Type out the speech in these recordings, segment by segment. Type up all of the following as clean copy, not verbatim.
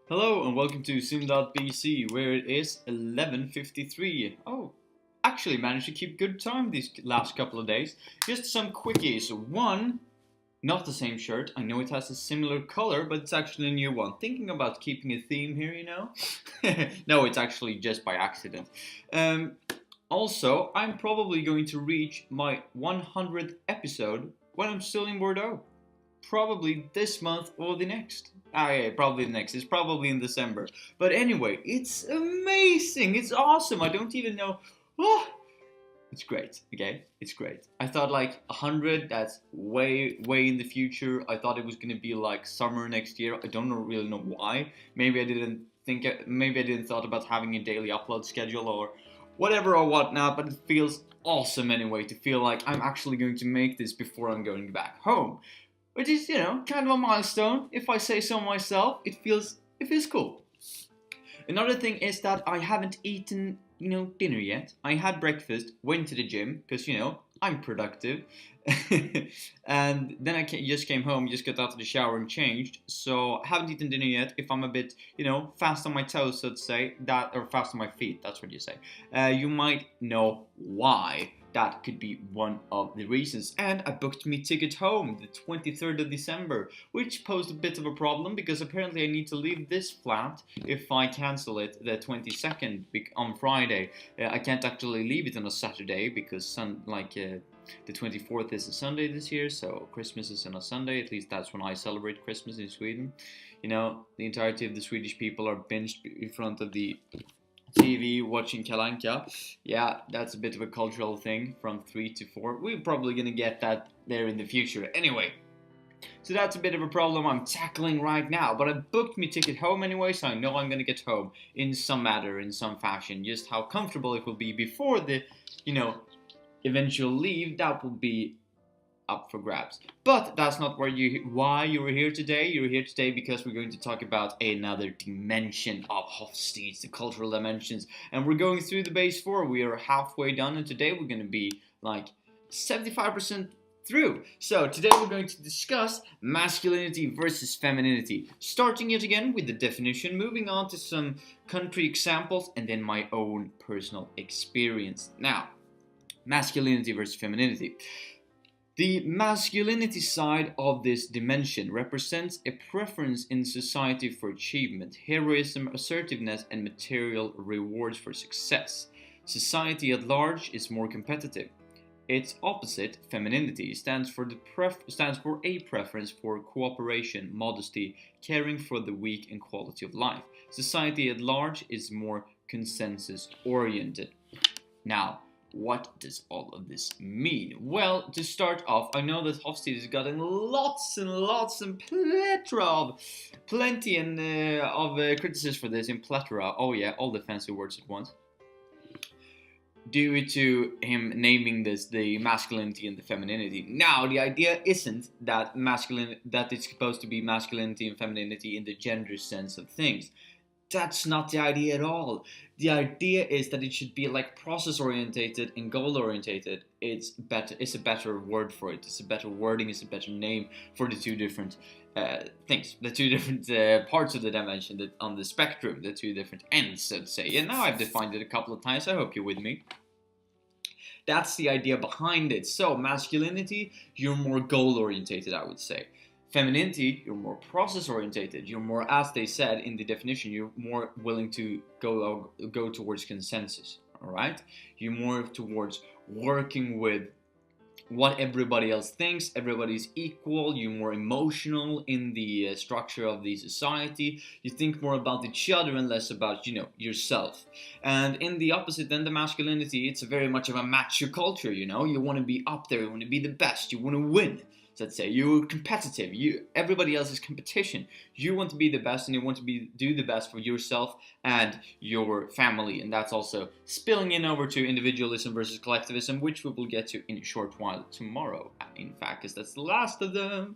Hello and welcome to sim.bc where it is 11:53. Oh, actually managed to keep good time these last couple of days. Just some quickies. One, not the same shirt. I know it has a similar color, but it's actually a new one. Thinking about keeping a theme here, you know? No, it's actually just by accident. Um, Also, I'm probably going to reach my 100th episode when I'm still in Bordeaux. Probably this month or the next. Ah, yeah, probably the next. It's probably in December. But anyway, it's amazing. It's awesome. I don't even know. Oh, it's great. Okay, it's great. I thought like 100. That's way in the future. I thought it was gonna be like summer next year. I don't really know why. Maybe I didn't think. Maybe I didn't thought about having a daily upload schedule or whatever or whatnot. But it feels awesome anyway to feel like I'm actually going to make this before I'm going back home, which is, kind of a milestone. If I say so myself, it feels cool. Another thing is that I haven't eaten, dinner yet. I had breakfast, went to the gym because I'm productive, and then just came home, just got out of the shower and changed. So I haven't eaten dinner yet. If I'm a bit, fast on my toes, so to say, that or fast on my feet, that's what you say. You might know why. That could be one of the reasons. And I booked me ticket home the 23rd of December, which posed a bit of a problem because apparently I need to leave this flat if I cancel it the 22nd on Friday. I can't actually leave it on a Saturday because the 24th is a Sunday this year, so Christmas is on a Sunday. At least that's when I celebrate Christmas in Sweden. The entirety of the Swedish people are binged in front of the TV watching Kalanka. Yeah, that's a bit of a cultural thing from 3 to 4. We're probably gonna get that there in the future. Anyway, so that's a bit of a problem I'm tackling right now. But I booked me ticket home anyway, so I know I'm gonna get home in some manner, in some fashion. Just how comfortable it will be before the, eventual leave, that will be up for grabs. But that's not why you were here today. You're here today because we're going to talk about another dimension of Hofstede, the cultural dimensions. And we're going through the base 4. We are halfway done, and today we're going to be like 75% through. So today we're going to discuss masculinity versus femininity, starting yet again with the definition, moving on to some country examples, and then my own personal experience. Now, masculinity versus femininity. The masculinity side of this dimension represents a preference in society for achievement, heroism, assertiveness, and material rewards for success. Society at large is more competitive. Its opposite, femininity, stands for a preference for cooperation, modesty, caring for the weak, and quality of life. Society at large is more consensus oriented. Now, what does all of this mean? Well, to start off, I know that Hosfstede has gotten lots and lots and plenty of criticism for this in plethora. Oh yeah, all the fancy words at once. Due to him naming this the masculinity and the femininity. Now, the idea isn't that it's supposed to be masculinity and femininity in the gender sense of things. That's not the idea at all. The idea is that it should be like process orientated and goal orientated. It's a better word for it. It's a better wording. It's a better name for the two different things, the two different parts of the dimension on the spectrum, the two different ends, so to say. And now I've defined it a couple of times. I hope you're with me. That's the idea behind it. So masculinity, you're more goal orientated, I would say. Femininity, you're more process orientated. You're more, as they said in the definition, you're more willing to go towards consensus. All right, you're more towards working with what everybody else thinks. Everybody's equal. You're more emotional in the structure of the society. You think more about each other and less about yourself. And in the opposite, then the masculinity, it's very much of a macho culture. You want to be up there. You want to be the best. You want to win. Let's say you're competitive. Everybody else is competition. You want to be the best, and you want to do the best for yourself and your family. And that's also spilling in over to individualism versus collectivism, which we will get to in a short while tomorrow. In fact, because that's the last of the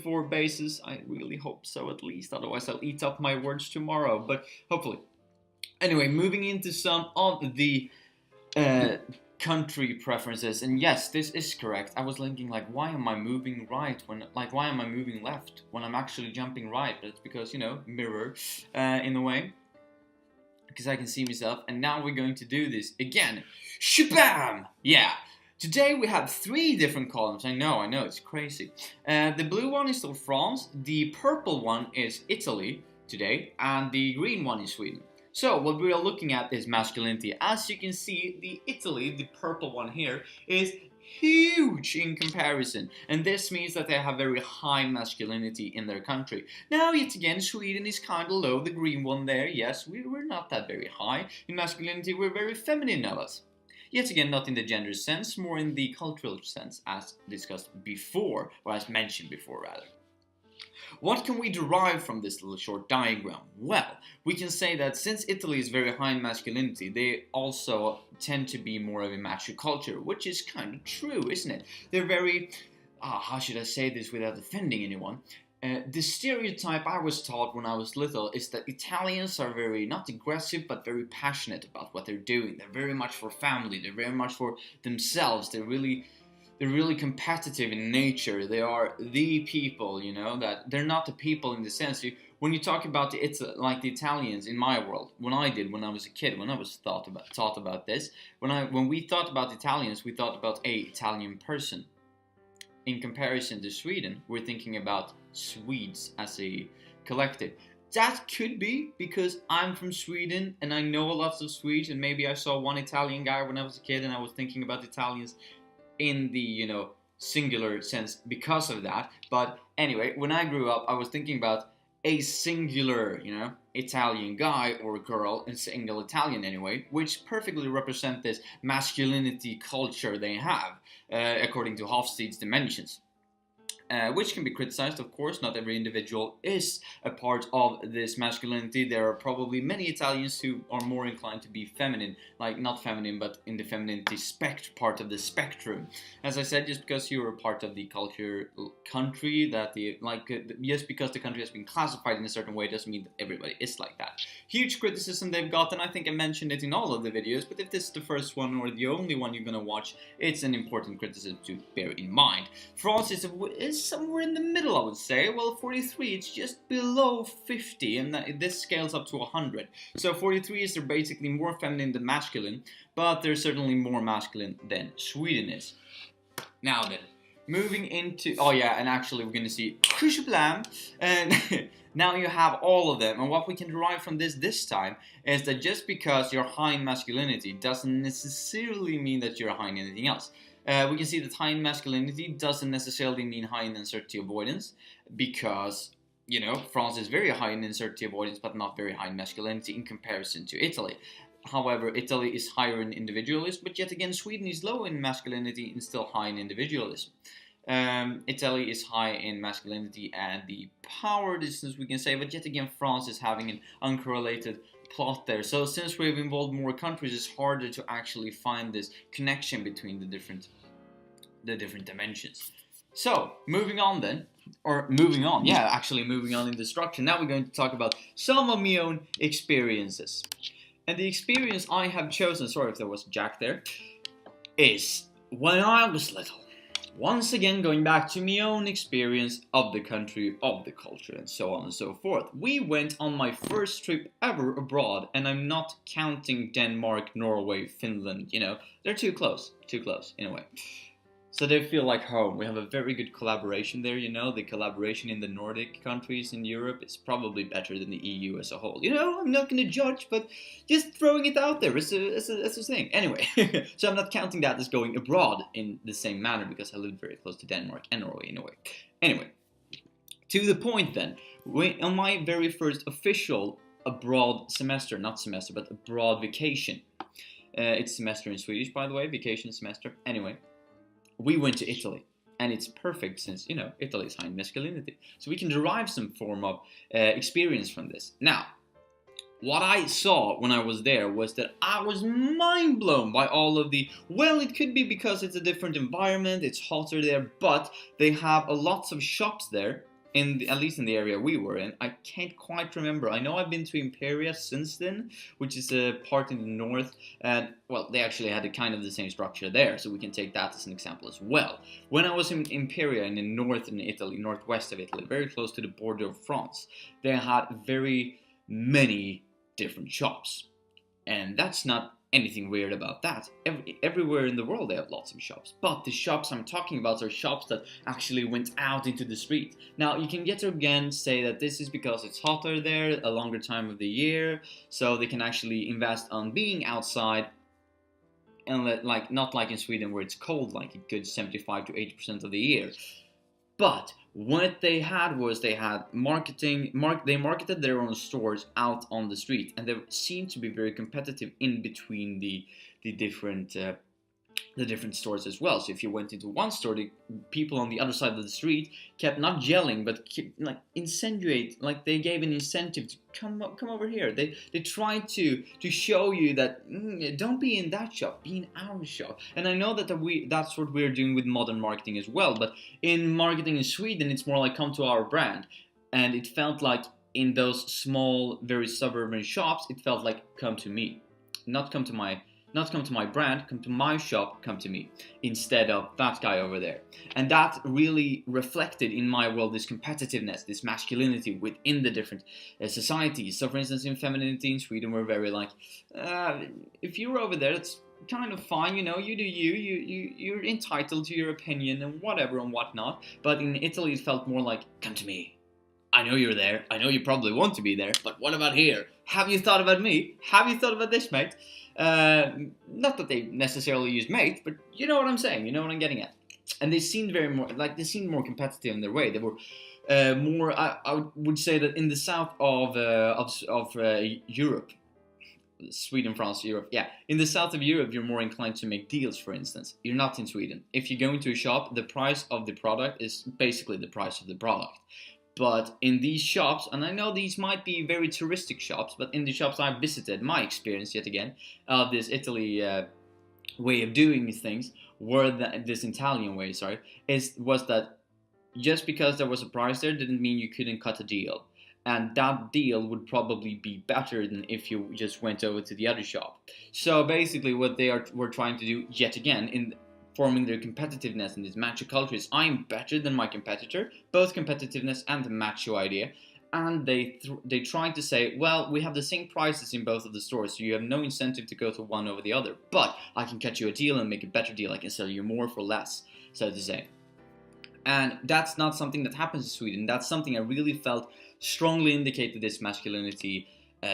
4 bases. I really hope so, at least. Otherwise, I'll eat up my words tomorrow. But hopefully. Anyway, moving into some of the country preferences. And yes, this is correct. I was thinking like, why am I moving right when, like, why am I moving left when I'm actually jumping right? But it's because, you know, mirror in a way, because I can see myself. And now we're going to do this again. Shabam! Yeah. Today we have 3 different columns. I know, it's crazy. The blue one is still France, the purple one is Italy today, and the green one is Sweden. So what we are looking at is masculinity. As you can see, the Italy, the purple one here, is huge in comparison, and this means that they have very high masculinity in their country. Now, yet again, Sweden is kind of low, the green one there. Yes, we're not that very high in masculinity, we're very feminine of us. Yet again, not in the gender sense, more in the cultural sense, as discussed before, or as mentioned before, rather. What can we derive from this little short diagram? Well, we can say that since Italy is very high in masculinity, they also tend to be more of a macho culture, which is kind of true, isn't it? They're very, how should I say this without offending anyone? The stereotype I was taught when I was little is that Italians are very, not aggressive, but very passionate about what they're doing. They're very much for family, they're very much for themselves, they're really competitive in nature. They are the people, you know, that they're not the people in the sense, when you talk about the Italians in my world, when I was a kid, when I was taught about this, when we thought about Italians, we thought about a Italian person. In comparison to Sweden, we're thinking about Swedes as a collective. That could be because I'm from Sweden and I know lots of Swedes, and maybe I saw one Italian guy when I was a kid and I was thinking about Italians in the, you know, singular sense because of that. But anyway, when I grew up, I was thinking about a singular, you know, Italian guy or girl, and single Italian anyway, which perfectly represent this masculinity culture they have, according to Hosfstede's dimensions. Which can be criticized, of course. Not every individual is a part of this masculinity. There are probably many Italians who are more inclined to be feminine, like not feminine, but in the femininity part of the spectrum. As I said, just because you're a part of the country, that just because the country has been classified in a certain way doesn't mean that everybody is like that. Huge criticism they've gotten. I think I mentioned it in all of the videos, but if this is the first one or the only one you're gonna watch, it's an important criticism to bear in mind. France is somewhere in the middle, I would say. Well, 43, it's just below 50, and this scales up to 100. So 43 is they're basically more feminine than masculine, but they're certainly more masculine than Sweden is. Now then, moving into, oh yeah, and actually we're gonna see and now you have all of them, and what we can derive from this time is that just because you're high in masculinity doesn't necessarily mean that you're high in anything else. We can see that high in masculinity doesn't necessarily mean high in uncertainty avoidance, because, you know, France is very high in uncertainty avoidance, but not very high in masculinity in comparison to Italy. However, Italy is higher in individualism, but yet again, Sweden is low in masculinity and still high in individualism. Italy is high in masculinity and the power distance, we can say, but yet again, France is having an uncorrelated plot there. So since we've involved more countries, it's harder to actually find this connection between the different dimensions. So moving on in the structure. Now we're going to talk about some of my own experiences. And the experience I have chosen, sorry if there was Jack there, is when I was little. Once again, going back to my own experience of the country, of the culture, and so on and so forth. We went on my first trip ever abroad, and I'm not counting Denmark, Norway, Finland, you know, they're too close in a way. So they feel like home. We have a very good collaboration there, you know. The collaboration in the Nordic countries in Europe is probably better than the EU as a whole. You know, I'm not going to judge, but just throwing it out there as a thing. Anyway, so I'm not counting that as going abroad in the same manner, because I lived very close to Denmark and Norway in a way. Anyway, to the point then, on my very first official abroad semester, not semester, but abroad vacation. It's semester in Swedish, by the way, vacation semester. Anyway. We went to Italy, and it's perfect since, you know, Italy is high in masculinity. So we can derive some form of experience from this. Now, what I saw when I was there was that I was mind blown by all of well, it could be because it's a different environment, it's hotter there, but they have lots of shops there at least in the area we were in. I can't quite remember. I know I've been to Imperia since then, which is a part in the north, and well, they actually had a kind of the same structure there, so we can take that as an example as well. When I was in Imperia in the northern Italy, northwest of Italy, very close to the border of France, they had very many different shops, and that's not anything weird about that. Everywhere in the world they have lots of shops, but the shops I'm talking about are shops that actually went out into the street. Now you can yet again say that this is because it's hotter there, a longer time of the year, so they can actually invest on being outside, and like not like in Sweden where it's cold like a good 75 to 80% of the year. But what they had was they had they marketed their own stores out on the street, and they seemed to be very competitive in between the different stores as well. So if you went into one store, the people on the other side of the street kept not yelling, but kept, like insinuate, like they gave an incentive to come over here. They tried to show you that don't be in that shop, be in our shop. And I know that that's what we're doing with modern marketing as well. But in marketing in Sweden, it's more like come to our brand, and it felt like in those small, very suburban shops, it felt like come to me, not come to my brand, come to my shop, come to me, instead of that guy over there. And that really reflected in my world this competitiveness, this masculinity within the different societies. So for instance, in Femininity in Sweden, we're very like, if you're over there, it's kind of fine, you know, you do you're entitled to your opinion and whatever and whatnot. But in Italy, it felt more like, come to me. I know you're there. I know you probably want to be there, but what about here? Have you thought about me? Have you thought about this, mate? Not that they necessarily use mate, but you know what I'm saying. You know what I'm getting at. And they seemed more competitive in their way. They were more. I would say that in the south of Europe, Sweden, France, Europe. Yeah, in the south of Europe, you're more inclined to make deals. For instance, you're not in Sweden. If you go into a shop, the price of the product is basically the price of the product. But in these shops, and I know these might be very touristic shops, but in the shops I've visited, my experience yet again of this Italy way of doing things, this Italian way, was that just because there was a price there didn't mean you couldn't cut a deal. And that deal would probably be better than if you just went over to the other shop. So basically what were trying to do yet again in forming their competitiveness in this macho culture is I'm better than my competitor, both competitiveness and the macho idea. And they tried to say, well, we have the same prices in both of the stores, so you have no incentive to go to one over the other. But I can cut you a deal and make a better deal. I can sell you more for less, so to say. And that's not something that happens in Sweden. That's something I really felt strongly indicated this masculinity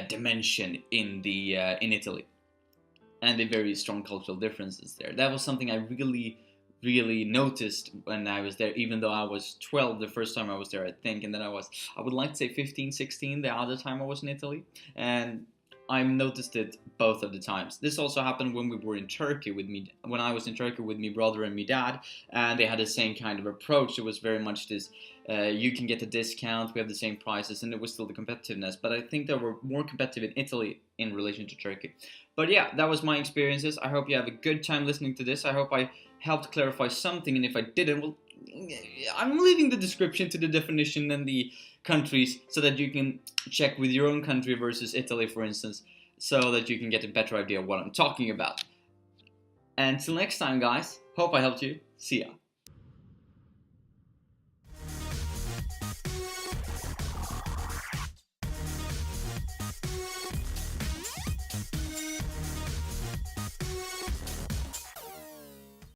dimension in Italy. And the very strong cultural differences there. That was something I really noticed when I was there, even though I was 12 the first time I was there, I think, and then I would like to say 15, 16 the other time I was in Italy, and I noticed it both of the times. This also happened when we were in Turkey when I was in Turkey with my brother and my dad, and they had the same kind of approach. It was very much this, you can get a discount, we have the same prices, and it was still the competitiveness, but I think they were more competitive in Italy in relation to Turkey. But yeah, that was my experiences. I hope you have a good time listening to this. I hope I helped clarify something, and if I didn't, well, I'm leaving the description to the definition and the countries so that you can check with your own country versus Italy, for instance, so that you can get a better idea of what I'm talking about. Until next time, guys, hope I helped you. See ya.